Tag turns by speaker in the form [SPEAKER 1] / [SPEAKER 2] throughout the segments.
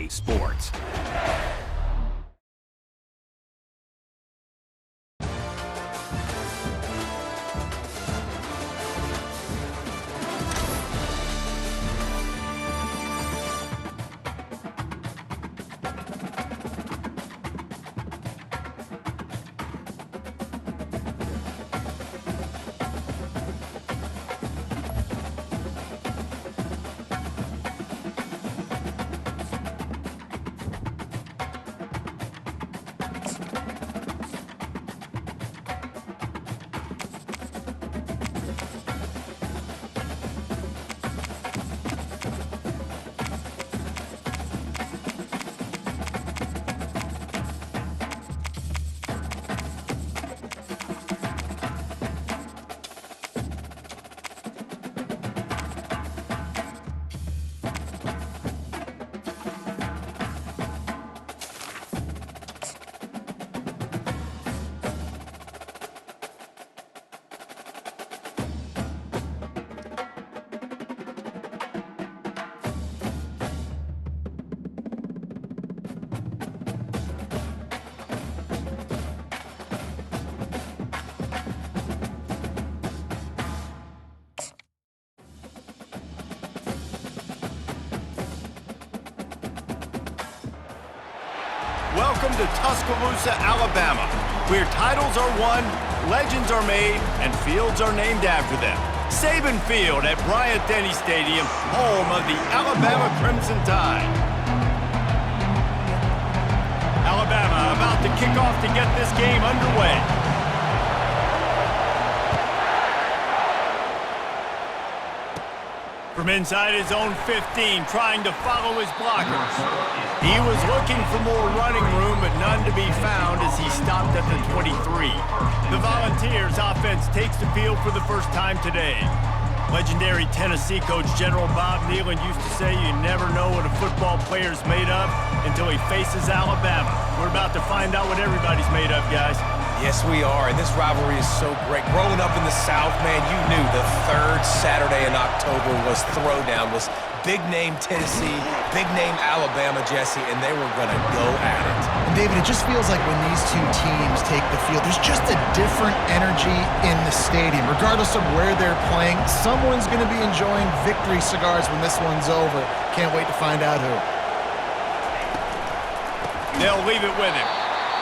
[SPEAKER 1] talking sports. Welcome to Tuscaloosa, Alabama, where titles are won, legends are made, and fields are named after them. Saban Field at Bryant-Denny Stadium, home of the Alabama Crimson Tide. Alabama about to kick off to get this game underway. From inside his own 15, trying to follow his blockers. He was looking for more running room, but none to be found as he stopped at the 23. The Volunteers offense takes the field for the first time today. Legendary Tennessee coach General Bob Neyland used to say you never know what a football player's made of until he faces Alabama. We're about to find out what everybody's made of, guys.
[SPEAKER 2] Yes, we are, and this rivalry is so great. Growing up in the South, man, you knew the third Saturday in October was Throwdown, was big-name Tennessee, big-name Alabama, Jesse, and they were going to go at it.
[SPEAKER 3] And David, it just feels like when these two teams take the field, there's just a different energy in the stadium. Regardless of where they're playing, someone's going to be enjoying victory cigars when this one's over. Can't wait to find out who.
[SPEAKER 1] They'll leave it with him.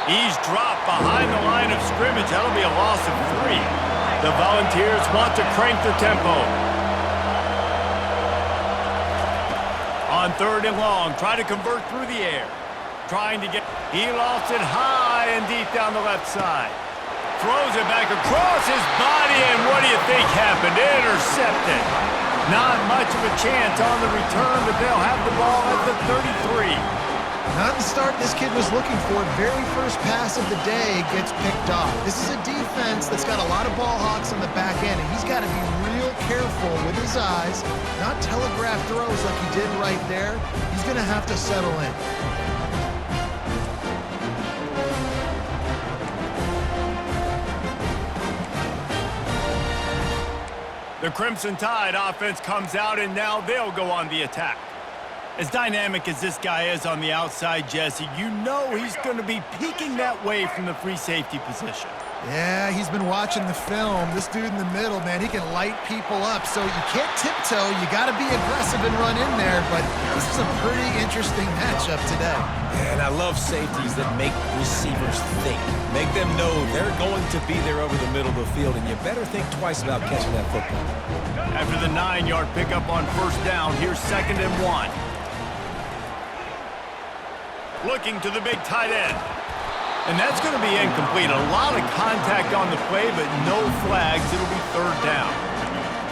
[SPEAKER 1] He's dropped behind the line of scrimmage. That'll be a loss of 3. The Volunteers want to crank their tempo. On 3rd and long, try to convert through the air. Trying to get... He lost it high and deep down the left side. Throws it back across his body, and what do you think happened? Intercepted. Not much of a chance on the return, but they'll have the ball at the 33.
[SPEAKER 3] Not the start this kid was looking for. Very first pass of the day gets picked off. This is a defense that's got a lot of ball hawks on the back end, and he's got to be real careful with his eyes, not telegraph throws like he did right there. He's going to have to settle in.
[SPEAKER 1] The Crimson Tide offense comes out, and now they'll go on the attack. As dynamic as this guy is on the outside, Jesse, you know he's going to be peeking that way from the free safety position.
[SPEAKER 3] Yeah, he's been watching the film. This dude in the middle, man, he can light people up. So you can't tiptoe. You got to be aggressive and run in there. But this is a pretty interesting matchup today.
[SPEAKER 2] And I love safeties that make receivers think. Make them know they're going to be there over the middle of the field, and you better think twice about catching that football.
[SPEAKER 1] After the 9-yard pickup on 1st down, here's 2nd and 1. Looking to the big tight end. And that's going to be incomplete. A lot of contact on the play, but no flags. It'll be 3rd down.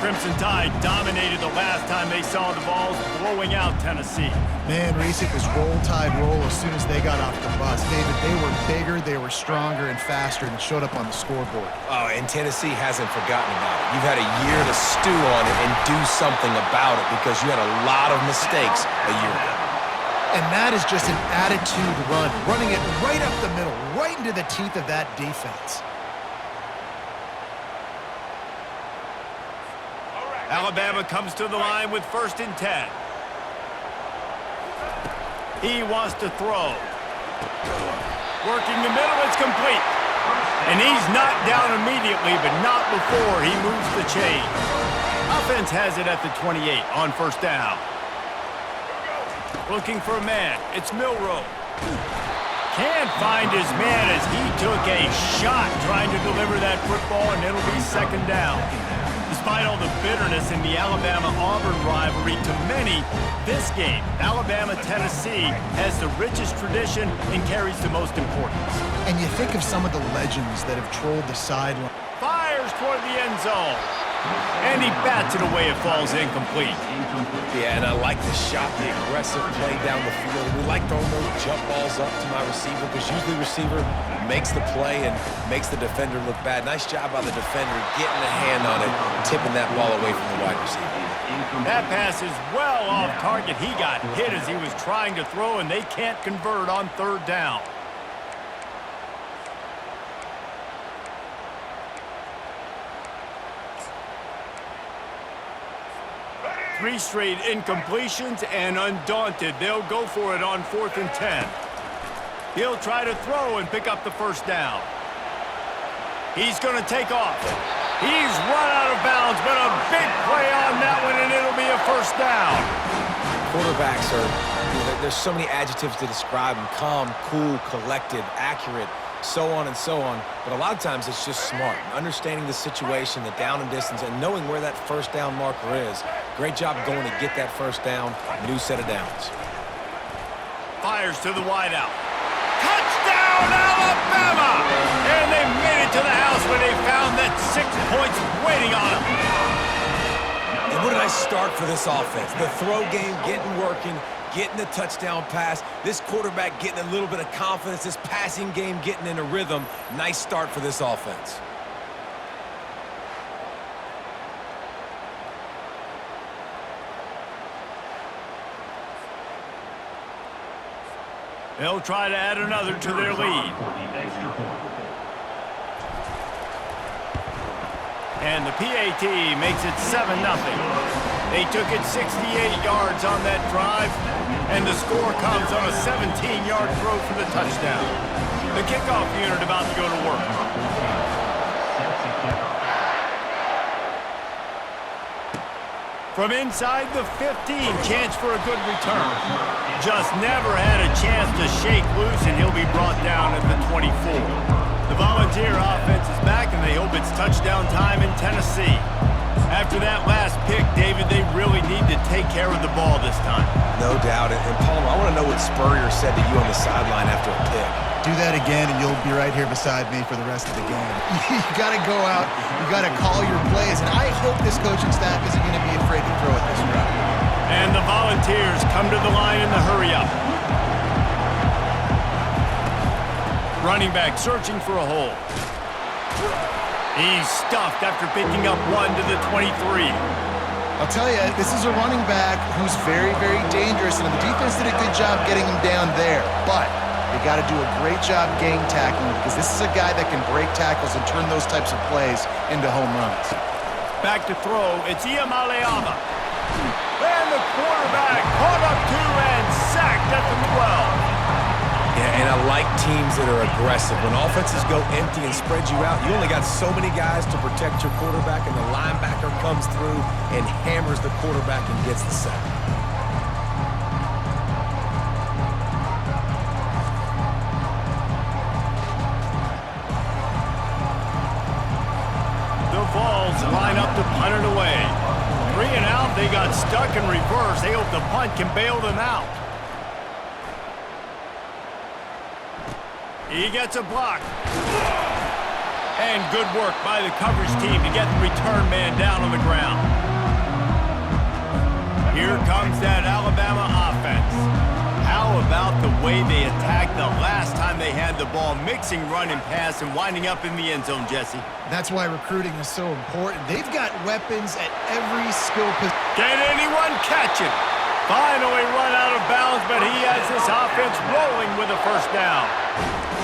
[SPEAKER 1] Crimson Tide dominated the last time they saw the Vols, blowing out Tennessee.
[SPEAKER 3] Man, Reese, it was roll tide roll as soon as they got off the bus. David, they were bigger, they were stronger and faster, and it showed up on the scoreboard.
[SPEAKER 2] Oh, and Tennessee hasn't forgotten about it. You've had a year to stew on it and do something about it because you had a lot of mistakes a year ago.
[SPEAKER 3] And that is just an attitude run, running it right up the middle, right into the teeth of that defense.
[SPEAKER 1] Alabama comes to the line with 1st and 10. He wants to throw. Working the middle, it's complete. And he's knocked down immediately, but not before he moves the chain. Offense has it at the 28 on first down. Looking for a man. It's Milroe. Can't find his man as he took a shot trying to deliver that football, and it'll be second down. Despite all the bitterness in the Alabama-Auburn rivalry, to many, this game, Alabama-Tennessee, has the richest tradition and carries the most importance.
[SPEAKER 3] And you think of some of the legends that have trolled the sideline.
[SPEAKER 1] Fires toward the end zone. And he bats it away. It falls incomplete.
[SPEAKER 2] Yeah, and I like the shot, the aggressive play down the field. We like throwing those jump balls up to my receiver because usually the receiver makes the play and makes the defender look bad. Nice job by the defender getting a hand on it, tipping that ball away from the wide receiver.
[SPEAKER 1] That pass is well off target. He got hit as he was trying to throw, and they can't convert on third down. Three straight incompletions, and undaunted, they'll go for it on 4th and 10. He'll try to throw and pick up the first down. He's going to take off. He's run out of bounds, but a big play on that one, and it'll be a first down.
[SPEAKER 2] Quarterbacks there's so many adjectives to describe them. Calm, cool, collected, accurate, so on and so on. But a lot of times it's just smart. Understanding the situation, the down and distance, and knowing where that first down marker is. Great job going to get that first down. New set of downs.
[SPEAKER 1] Fires to the wideout. Touchdown, Alabama! And they made it to the house where they found that 6 points waiting on them.
[SPEAKER 2] And what a nice start for this offense. The throw game getting working, getting the touchdown pass. This quarterback getting a little bit of confidence. This passing game getting in a rhythm. Nice start for this offense.
[SPEAKER 1] They'll try to add another to their lead. And the PAT makes it 7-0. They took it 68 yards on that drive, and the score comes on a 17-yard throw for the touchdown. The kickoff unit about to go to work. From inside the 15, chance for a good return. Just never had a chance to shake loose, and he'll be brought down at the 24. The Volunteer offense is back, and they hope it's touchdown time in Tennessee. After that last pick, David, they really need to take care of the ball this time.
[SPEAKER 2] No doubt. And Palmer, I want to know what Spurrier said to you on the sideline after a pick.
[SPEAKER 3] Do that again, and you'll be right here beside me for the rest of the game. You got to go out. You got to call your plays, and I hope this coaching staff isn't going to be afraid to throw it this route.
[SPEAKER 1] And the Volunteers come to the line in the hurry-up. Running back searching for a hole. He's stuffed after picking up one to the 23.
[SPEAKER 3] I'll tell you, this is a running back who's very, very dangerous, and the defense did a good job getting him down there. But they got to do a great job gang tackling because this is a guy that can break tackles and turn those types of plays into home runs.
[SPEAKER 1] Back to throw, it's Iamaleava. And the quarterback caught up to and sacked at the 12.
[SPEAKER 2] Yeah, and I like teams that are aggressive. When offenses go empty and spread you out, you only got so many guys to protect your quarterback, and the linebacker comes through and hammers the quarterback and gets the sack.
[SPEAKER 1] The Vols line up to punt it away. 3 and out, they got stuck in reverse. They hope the punt can bail them out. He gets a block. And good work by the coverage team to get the return man down on the ground. Here comes that Alabama offense. How about the way they attacked the last time they had the ball, mixing run and pass and winding up in the end zone, Jesse?
[SPEAKER 3] That's why recruiting is so important. They've got weapons at every skill position.
[SPEAKER 1] Can anyone catch it? Finally run out of bounds, but he has this offense rolling with a first down.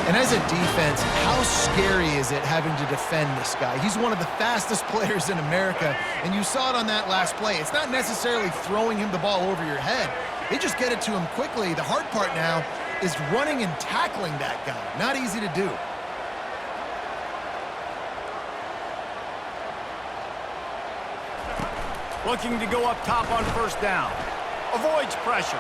[SPEAKER 3] And as a defense, how scary is it having to defend this guy? He's one of the fastest players in America, and you saw it on that last play. It's not necessarily throwing him the ball over your head. They just get it to him quickly. The hard part now is running and tackling that guy. Not easy to do.
[SPEAKER 1] Looking to go up top on first down. Avoids pressure.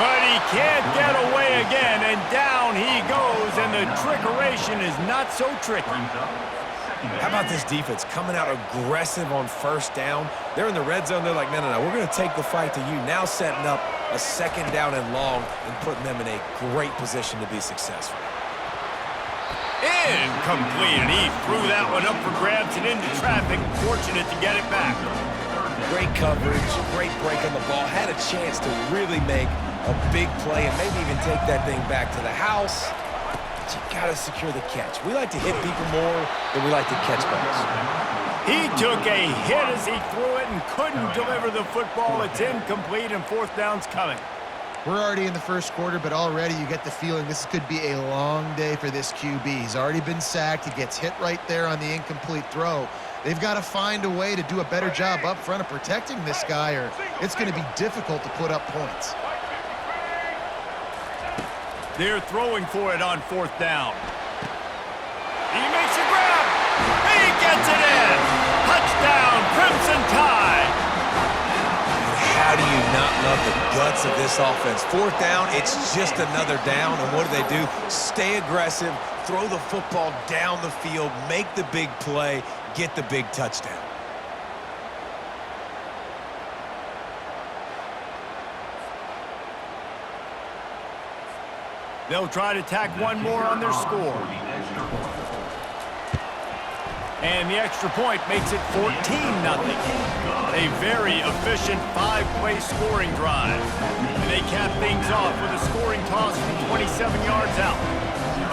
[SPEAKER 1] But he can't get away again, and down he goes, and the trickeration is not so tricky.
[SPEAKER 2] How about this defense coming out aggressive on first down? They're in the red zone. They're like, no, we're going to take the fight to you. Now setting up a second down and long and putting them in a great position to be successful.
[SPEAKER 1] Incomplete, and he threw that one up for grabs and into traffic. Fortunate to get it back.
[SPEAKER 2] Great coverage, great break on the ball. Had a chance to really make a big play and maybe even take that thing back to the house. But you got to secure the catch. We like to hit people more than we like to catch balls.
[SPEAKER 1] He took a hit as he threw it and couldn't deliver the football. It's incomplete, and fourth down's coming.
[SPEAKER 3] We're already in the first quarter, but already you get the feeling this could be a long day for this QB. He's already been sacked. He gets hit right there on the incomplete throw. They've got to find a way to do a better job up front of protecting this guy, or it's going to be difficult to put up points.
[SPEAKER 1] They're throwing for it on fourth down. He makes a grab. He gets it in. Touchdown, Crimson Tide.
[SPEAKER 2] How do you not love the guts of this offense? Fourth down, it's just another down, and what do? Stay aggressive, throw the football down the field, make the big play, get the big touchdown.
[SPEAKER 1] They'll try to tack one more on their score. And the extra point makes it 14-0. A very efficient five-play scoring drive. And they cap things off with a scoring toss from 27 yards out.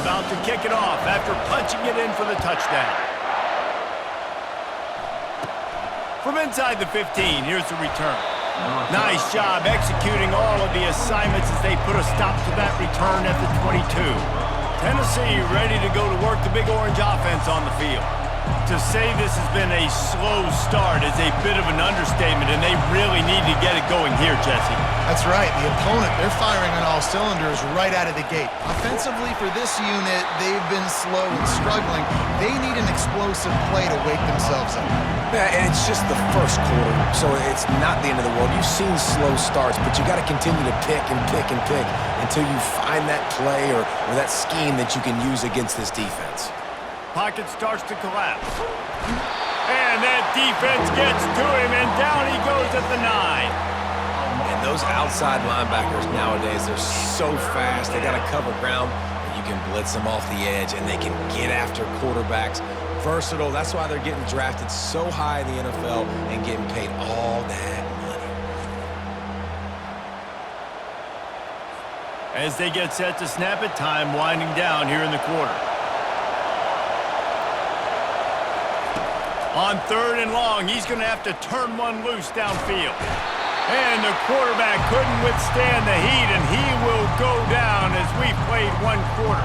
[SPEAKER 1] About to kick it off after punching it in for the touchdown. From inside the 15, here's the return. Nice job executing all of the assignments as they put a stop to that return at the 22. Tennessee ready to go to work the Big Orange offense on the field. To say this has been a slow start is a bit of an understatement, and they really need to get it going here, Jesse.
[SPEAKER 3] That's right. The opponent, they're firing on all cylinders right out of the gate. Offensively for this unit, they've been slow and struggling. They need an explosive play to wake themselves up.
[SPEAKER 2] Yeah, and it's just the first quarter, so it's not the end of the world. You've seen slow starts, but you got to continue to pick and pick and pick until you find that play or that scheme that you can use against this defense.
[SPEAKER 1] Pocket starts to collapse. And that defense gets to him, and down he goes at the 9.
[SPEAKER 2] And those outside linebackers nowadays, they're so fast. They got to cover ground, and you can blitz them off the edge, and they can get after quarterbacks. Versatile. That's why they're getting drafted so high in the NFL and getting paid all that money.
[SPEAKER 1] As they get set to snap it, time winding down here in the quarter. On third and long, he's going to have to turn one loose downfield. And the quarterback couldn't withstand the heat, and he will go down as we played one quarter.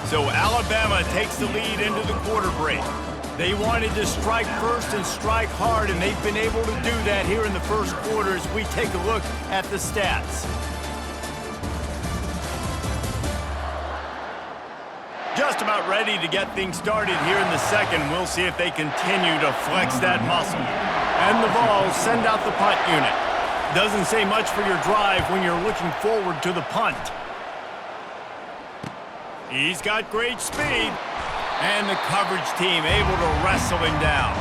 [SPEAKER 1] So Alabama takes the lead into the quarter break. They wanted to strike first and strike hard, and they've been able to do that here in the first quarter as we take a look at the stats. Just about ready to get things started here in the second. We'll see if they continue to flex that muscle. And the Vols send out the punt unit. Doesn't say much for your drive when you're looking forward to the punt. He's got great speed. And the coverage team able to wrestle him down.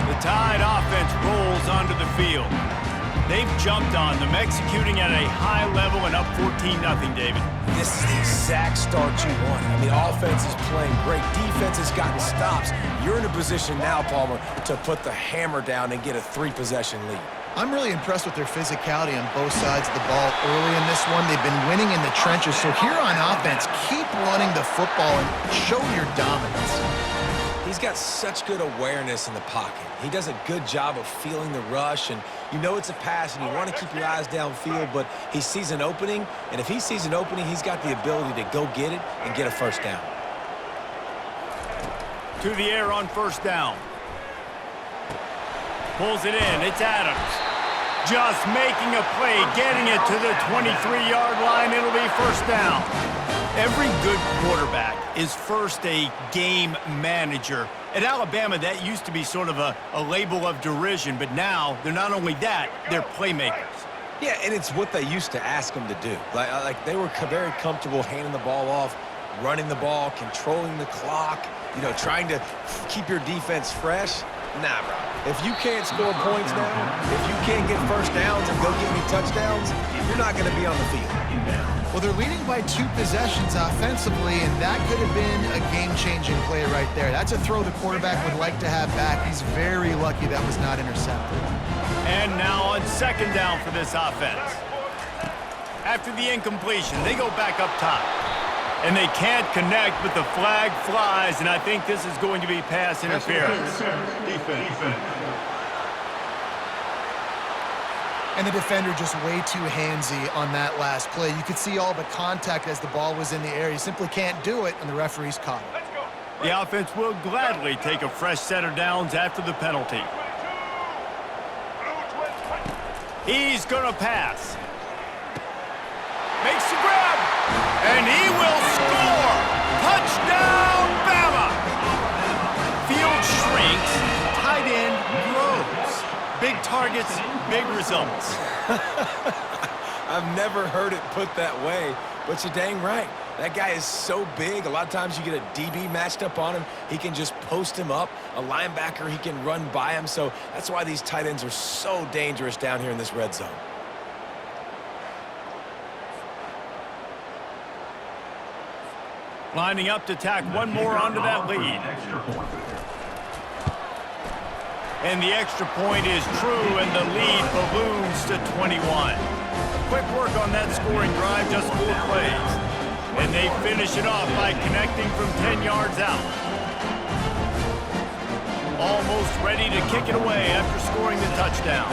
[SPEAKER 1] The Tide offense rolls onto the field. They've jumped on them, executing at a high level and up 14-0, David.
[SPEAKER 2] This is the exact start you want. I mean, offense is playing great. Defense has gotten stops. You're in a position now, Palmer, to put the hammer down and get a 3-possession lead.
[SPEAKER 3] I'm really impressed with their physicality on both sides of the ball early in this one. They've been winning in the trenches. So here on offense, keep running the football and show your dominance.
[SPEAKER 2] He's He's got such good awareness in the pocket. He does a good job of feeling the rush, and you know it's a pass, and you want to keep your eyes downfield, but he sees an opening, and if he sees an opening, he's got the ability to go get it and get a first down.
[SPEAKER 1] To the air on first down. Pulls it in. It's Adams. Just making a play, getting it to the 23-yard line. It'll be first down. Every good quarterback is first a game manager. At Alabama, that used to be sort of a label of derision, but now they're not only that, they're playmakers.
[SPEAKER 2] Yeah, and it's what they used to ask them to do. Like they were very comfortable handing the ball off, running the ball, controlling the clock, you know, trying to keep your defense fresh. Nah, bro. If you can't score points now, if you can't get first downs and go get me touchdowns, you're not going to be on the field.
[SPEAKER 3] Well, they're leading by 2 possessions offensively, and that could have been a game-changing play right there. That's a throw the quarterback would like to have back. He's very lucky that was not intercepted.
[SPEAKER 1] And now on second down for this offense. After the incompletion, they go back up top. And they can't connect, but the flag flies, and I think this is going to be pass interference.
[SPEAKER 3] And the defender just way too handsy on that last play. You could see all the contact as the ball was in the air. He simply can't do it, and the referee's caught it.
[SPEAKER 1] The offense will gladly take a fresh set of downs after the penalty. He's going to pass. Makes the grab, and he will score. Touchdown, Bama. Field shrinks, tight end grows. Big targets, big results.
[SPEAKER 2] I've never heard it put that way, but you're dang right. That guy is so big. A lot of times you get a DB matched up on him. He can just post him up. A linebacker, he can run by him. So that's why these tight ends are so dangerous down here in this red zone.
[SPEAKER 1] Lining up to tack one more onto that lead. And the extra point is true, and the lead balloons to 21. Quick work on that scoring drive, just 4 plays. And they finish it off by connecting from 10 yards out. Almost ready to kick it away after scoring the touchdown.